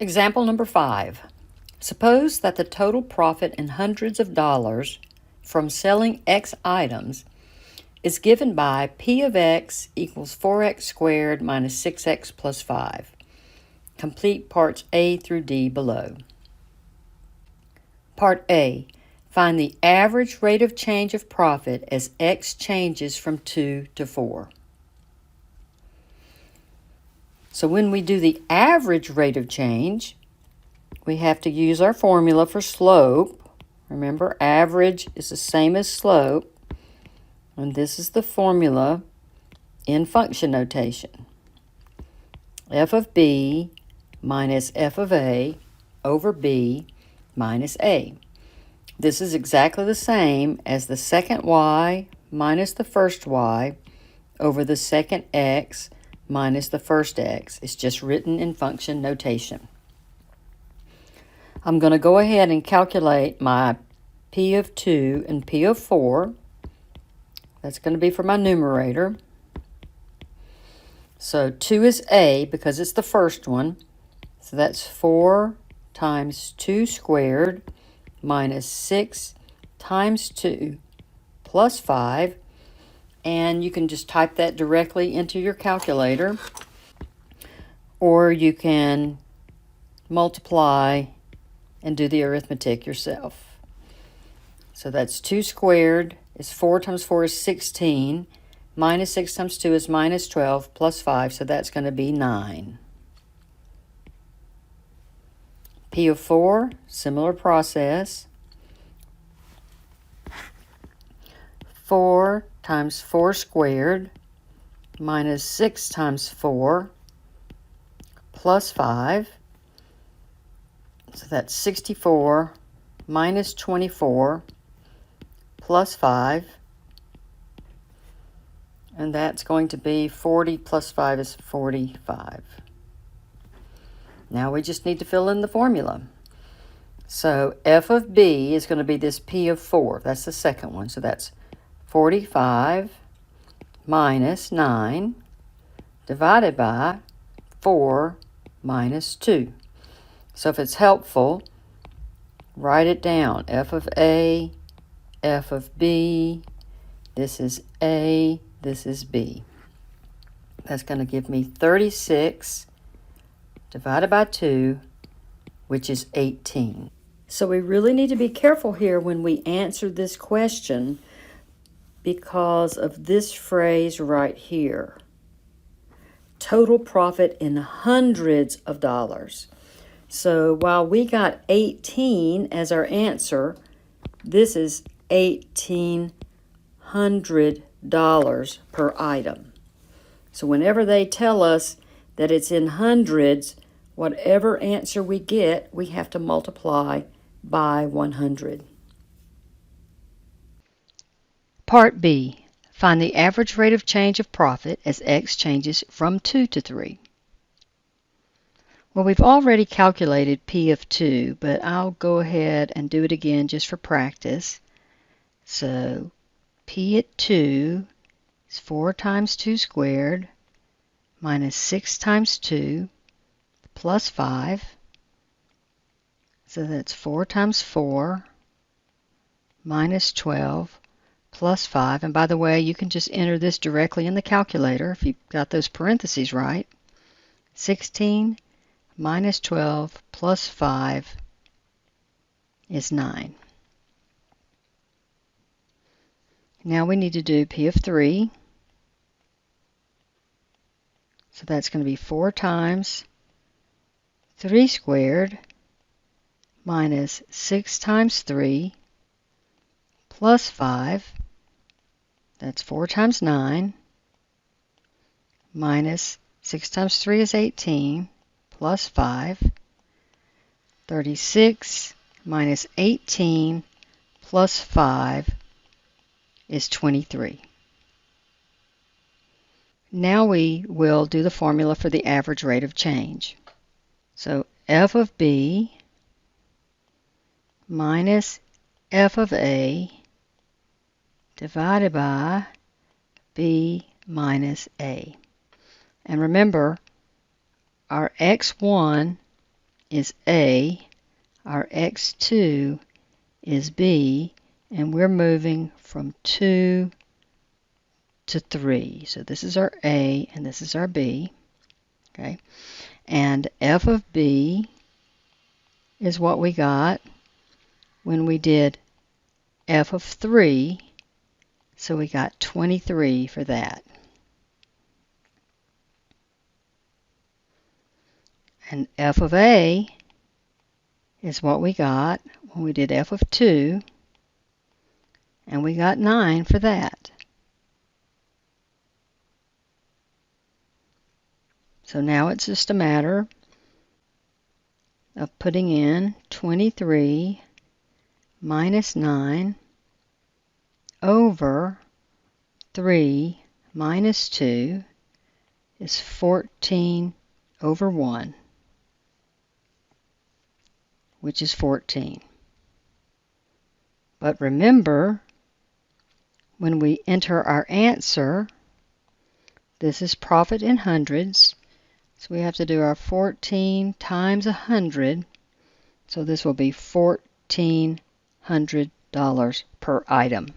Example number 5. Suppose that the total profit in hundreds of dollars from selling X items is given by P of X equals 4X squared minus 6X plus 5. Complete parts A through D below. Part A. Find the average rate of change of profit as X changes from 2 to 4. So when we do the average rate of change, we have to use our formula for slope. Remember, average is the same as slope. And this is the formula in function notation. F of B minus F of A over B minus A. This is exactly the same as the second y minus the first y over the second x minus the first x. It's just written in function notation. I'm going to go ahead and calculate my P of 2 and P of 4. That's going to be for my numerator. So 2 is A because it's the first one. So that's 4 times 2 squared minus 6 times 2 plus 5. And you can just type that directly into your calculator. Or you can multiply and do the arithmetic yourself. So that's 2 squared is 4 times 4 is 16. Minus 6 times 2 is minus 12 plus 5, so that's going to be 9. P of 4, similar process. 4 times 4 squared minus 6 times 4 plus 5. So that's 64 minus 24 plus 5. And that's going to be 40 plus 5 is 45. Now we just need to fill in the formula. So F of B is going to be this P of 4. That's the second one. So that's 45 minus 9 divided by 4 minus 2. So if it's helpful, write it down. F of A, F of B, this is A, this is B. That's going to give me 36 divided by 2, which is 18. So we really need to be careful here when we answer this question because of this phrase right here. Total profit in hundreds of dollars. So while we got 18 as our answer, this is $1,800 per item. So whenever they tell us that it's in hundreds, whatever answer we get, we have to multiply by 100. Part B. Find the average rate of change of profit as X changes from 2 to 3. Well, we've already calculated P of 2, but I'll go ahead and do it again just for practice. So P at 2 is 4 times 2 squared minus 6 times 2 plus 5. So that's 4 times 4 minus 12 plus 5. And by the way, you can just enter this directly in the calculator if you've got those parentheses right. 16 minus 12 plus 5 is 9. Now we need to do P of 3. So that's going to be 4 times 3 squared minus 6 times 3 plus 5. That's 4 times 9 minus 6 times 3 is 18 plus 5. 36 minus 18 plus 5 is 23. Now we will do the formula for the average rate of change. So F of B minus F of A divided by B minus A. And remember, our X1 is A, our x2 is B, and we're moving from 2 to 3. So this is our A and this is our B. Okay, and f of B is what we got when we did f of 3, so we got 23 for that. And f of A is what we got when we did f of 2, and we got 9 for that. So now it's just a matter of putting in 23 minus 9 over 3 minus 2 is 14 over 1, which is 14. But remember, when we enter our answer, this is profit in hundreds, so we have to do our 14 times 100, so this will be $1,400 per item.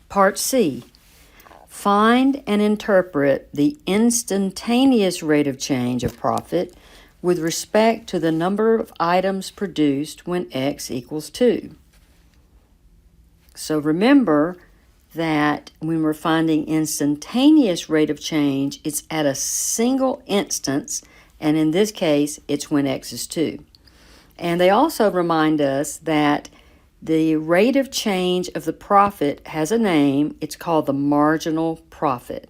Part C. Find and interpret the instantaneous rate of change of profit with respect to the number of items produced when X equals 2. So remember that when we're finding instantaneous rate of change, it's at a single instance, and in this case, it's when X is 2. And they also remind us that the rate of change of the profit has a name. It's called the marginal profit.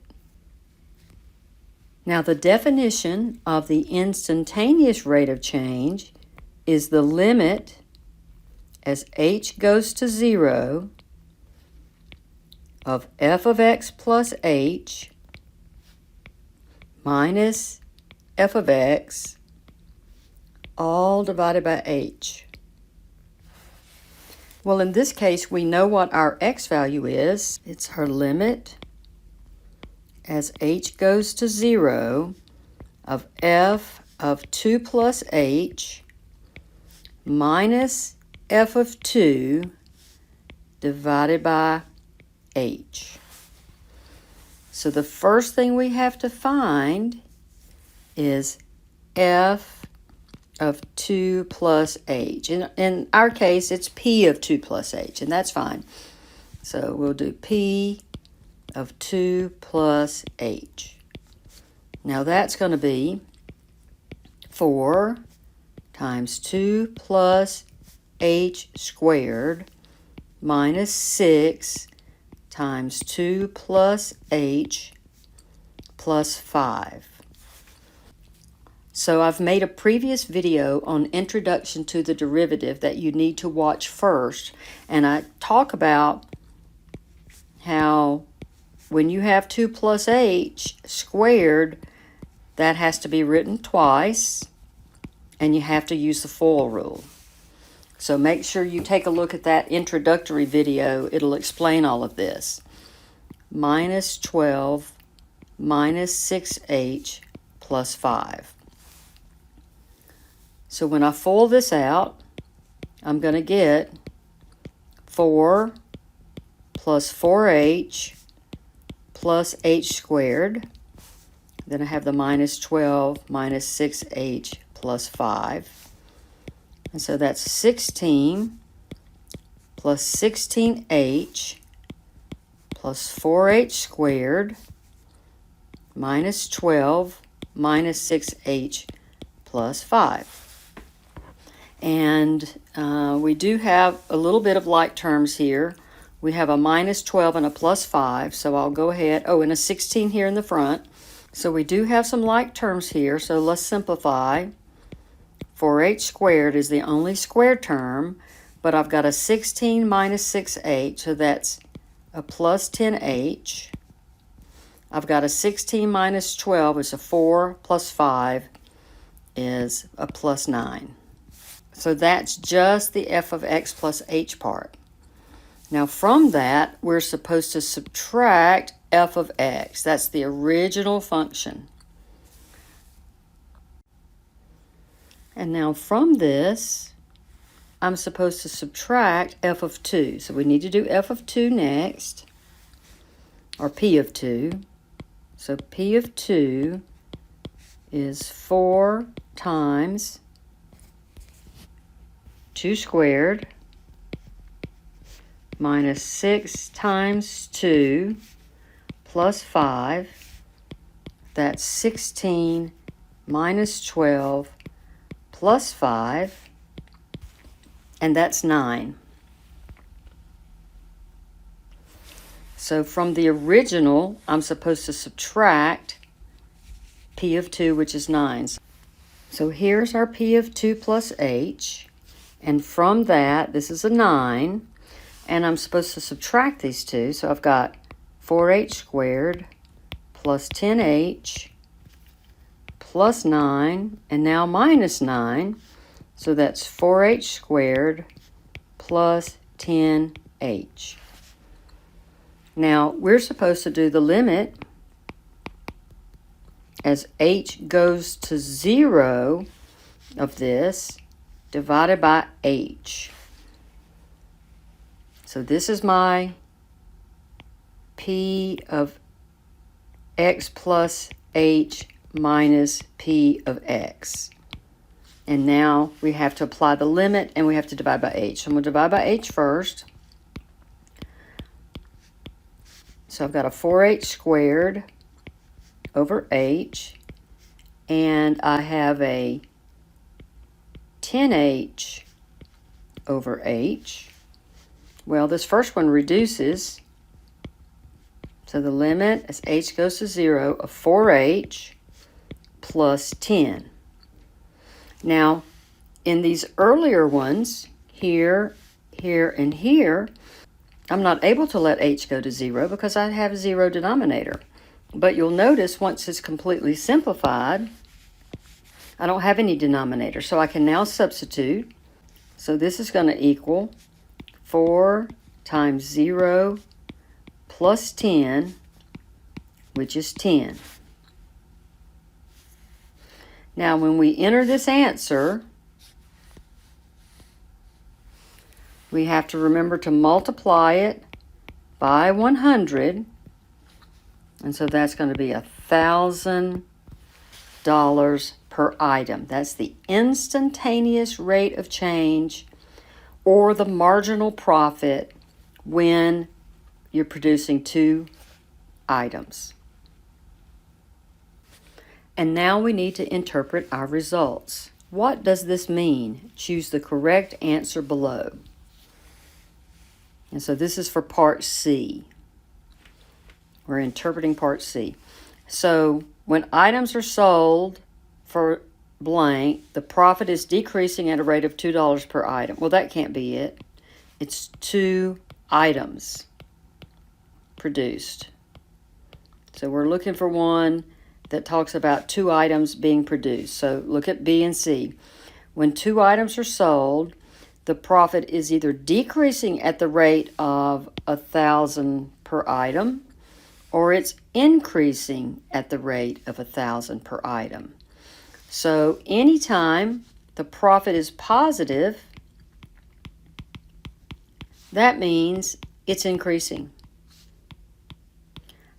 Now, the definition of the instantaneous rate of change is the limit as h goes to 0 of f of x plus h minus f of x all divided by h. Well, in this case, we know what our x value is. It's our limit as h goes to 0 of f of 2 plus h minus f of 2 divided by h. So the first thing we have to find is f of 2 plus h. In our case, it's p of 2 plus h, and that's fine. So we'll do p of 2 plus h. Now that's going to be 4 times 2 plus h squared minus 6 times 2 plus h plus 5. So I've made a previous video on introduction to the derivative that you need to watch first, and I talk about how when you have 2 plus h squared, that has to be written twice, and you have to use the FOIL rule. So make sure you take a look at that introductory video. It'll explain all of this. Minus 12 minus 6h plus 5. So when I FOIL this out, I'm going to get 4 plus 4h plus h squared. Then I have the minus 12 minus 6h plus 5. And so that's 16 plus 16h plus 4h squared minus 12 minus 6h plus 5. And we do have a little bit of like terms here. We have a minus 12 and a plus 5, so I'll go ahead. Oh, and a 16 here in the front. So we do have some like terms here, so let's simplify. 4h squared is the only square term, but I've got a 16 minus 6h, so that's a plus 10h. I've got a 16 minus 12, it's a 4 plus 5 is a plus 9. So that's just the f of x plus h part. Now from that, we're supposed to subtract f of x. That's the original function. And now from this, I'm supposed to subtract f of 2. So we need to do f of 2 next, or p of 2. So p of 2 is 4 times 2 squared minus 6 times 2 plus 5. That's 16 minus 12 plus 5, and that's 9. So from the original, I'm supposed to subtract p of 2, which is 9. So here's our p of 2 plus h, and from that, this is a 9, and I'm supposed to subtract these two. So I've got 4h squared plus 10h plus 9, and now minus 9. So that's 4h squared plus 10h. Now, we're supposed to do the limit as h goes to 0 of this divided by h. So this is my p of x plus h minus p of x. And now we have to apply the limit, and we have to divide by h. So I'm going to divide by h first. So I've got a 4h squared over h, and I have a 10h over h. Well, this first one reduces. So the limit as h goes to 0 of 4h plus 10. Now, in these earlier ones, here, here, and here, I'm not able to let h go to 0 because I have 0 denominator. But you'll notice once it's completely simplified, I don't have any denominator. So I can now substitute. So this is going to equal 4 times 0 plus 10, which is 10. Now, when we enter this answer, we have to remember to multiply it by 100. And so that's going to be $1,000 per item. That's the instantaneous rate of change or the marginal profit when you're producing 2 items. And now we need to interpret our results. What does this mean? Choose the correct answer below. And so this is for part C. We're interpreting part C. So when items are sold for blank, the profit is decreasing at a rate of $2 per item. Well, that can't be it. It's 2 items produced. So we're looking for one that talks about 2 items being produced. So look at B and C. When 2 items are sold, the profit is either decreasing at the rate of $1,000 per item, or it's increasing at the rate of $1,000 per item. So anytime the profit is positive, that means it's increasing.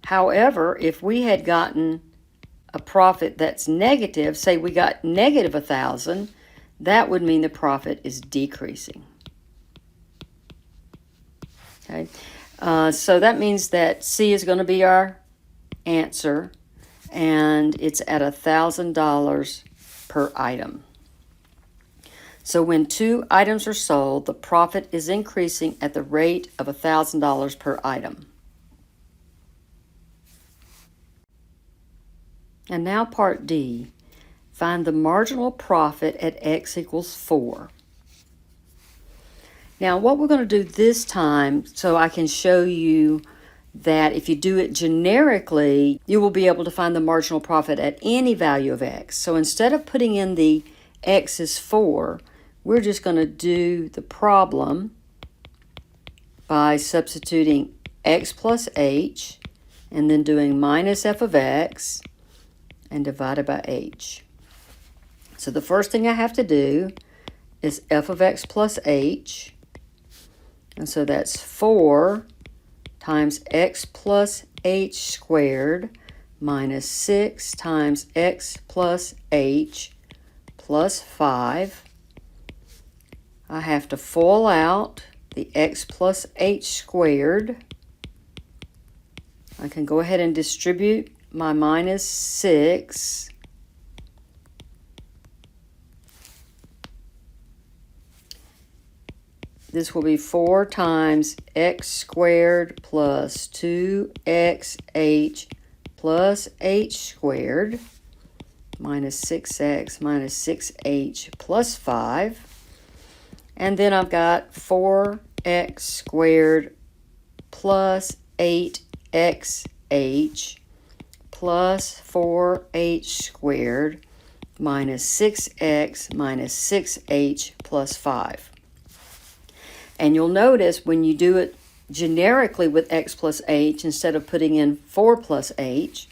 However, if we had gotten a profit that's negative, say we got negative 1,000, that would mean the profit is decreasing. Okay, so that means that C is going to be our answer, and it's at $1,000 per item. So when 2 items are sold, the profit is increasing at the rate of $1,000 per item. And now part D, find the marginal profit at x equals 4. Now what we're going to do this time, so I can show you that if you do it generically, you will be able to find the marginal profit at any value of x. So instead of putting in the x is 4, we're just going to do the problem by substituting x plus h and then doing minus f of x and divided by h. So the first thing I have to do is f of x plus h. And so that's 4 times x plus h squared minus 6 times x plus h plus 5. I have to FOIL out the x plus h squared. I can go ahead and distribute my minus 6. This will be 4 times x squared plus 2xh plus h squared minus 6x minus 6h plus 5. And then I've got 4x squared plus 8xh plus 4h squared minus 6x minus 6h plus 5. And you'll notice when you do it generically with x plus h instead of putting in 4 plus h,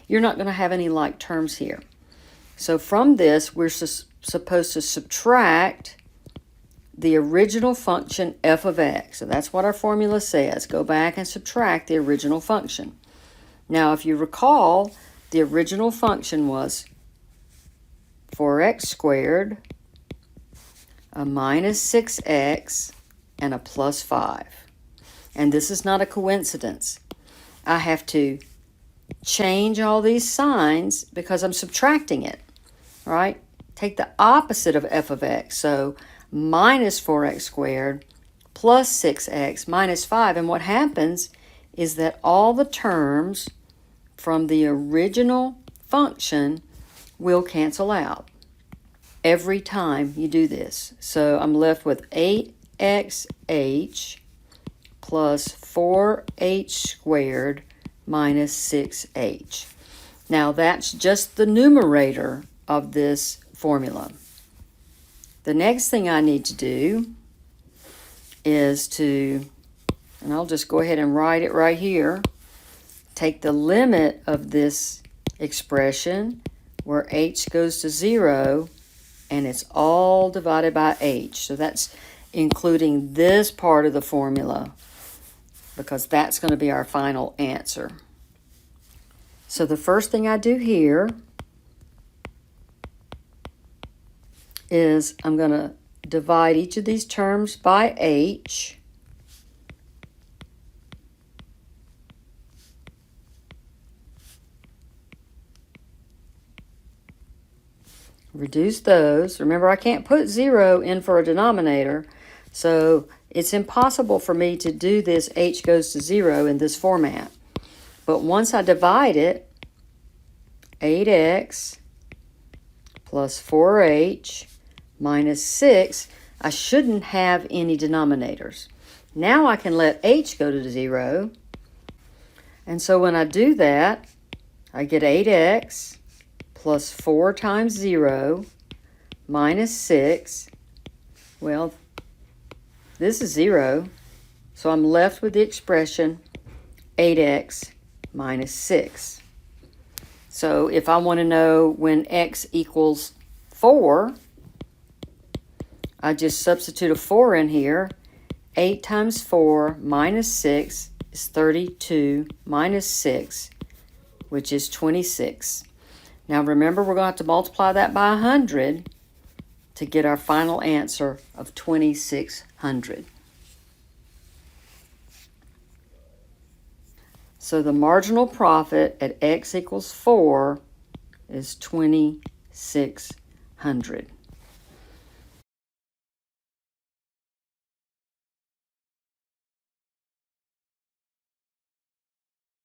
you're not going to have any like terms here. So from this, we're supposed to subtract the original function f of x. So that's what our formula says. Go back and subtract the original function. Now, if you recall, the original function was 4x squared, a minus 6x, and a plus 5. And this is not a coincidence. I have to change all these signs because I'm subtracting it, right? Take the opposite of f of x. So minus 4x squared plus 6x minus 5. And what happens is that all the terms from the original function will cancel out every time you do this. So I'm left with 8xh plus 4h squared minus 6h. Now that's just the numerator of this formula. The next thing I need to do is and I'll just go ahead and write it right here, take the limit of this expression where h goes to 0, and it's all divided by h. So that's including this part of the formula because that's going to be our final answer. So the first thing I do here is I'm going to divide each of these terms by h. Reduce those. Remember, I can't put 0 in for a denominator, so it's impossible for me to do this h goes to 0 in this format. But once I divide it, 8x plus 4h minus 6, I shouldn't have any denominators. Now I can let h go to 0. And so when I do that, I get 8x plus 4 times 0 minus 6. Well, this is 0, so I'm left with the expression 8x minus 6. So if I want to know when x equals 4, I just substitute a 4 in here. 8 times 4 minus 6 is 32 minus 6, which is 26. Now remember, we're going to have to multiply that by 100 to get our final answer of 2600. So the marginal profit at x equals 4 is 2600.